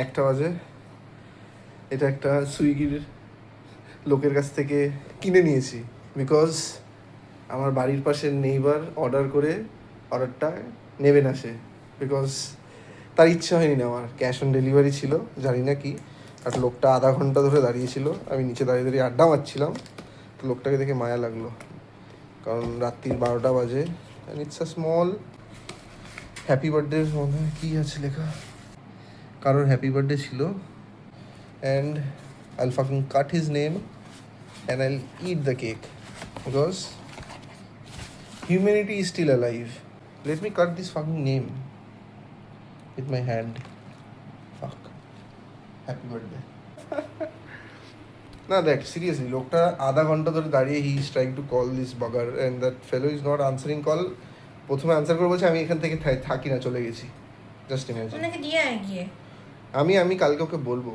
1টা বাজে। এটা একটা সুইগির লোকের কাছ থেকে কিনে নিয়েছি, বিকজ আমার বাড়ির পাশের নেইবার অর্ডার করে অর্ডারটা নেবে না সে, বিকজ তার ইচ্ছা হয়নি নেওয়ার। ক্যাশ অন ডেলিভারি ছিল, জানি না কি। আর লোকটা আধা ঘন্টা ধরে দাঁড়িয়েছিল, আমি নিচে দাঁড়িয়ে দাঁড়িয়ে আড্ডা মারছিলাম। তো লোকটাকে দেখে মায়া লাগলো, কারণ রাত্রির 12টা বাজে। And it's a small happy birthday, মনে হয় কী আছে লেখা, কারোর হ্যাপি বার্থডে ছিল। And I'll fucking cut his name and I'll eat the cake because humanity is still alive. Let me cut this fucking name with my hand. Fuck. Happy birthday. না দেখ, seriously লোকটা আধা ঘন্টা ধরে দাঁড়িয়ে he is trying to call this bugger and that fellow is not answering call. প্রথমে answer করে বলছে আমি এখান থেকে থাকি না, চলে গেছি। Just imagine. ওনাকে দিয়ে আয় গিয়ে। আমি কালকে ওকে বলবো।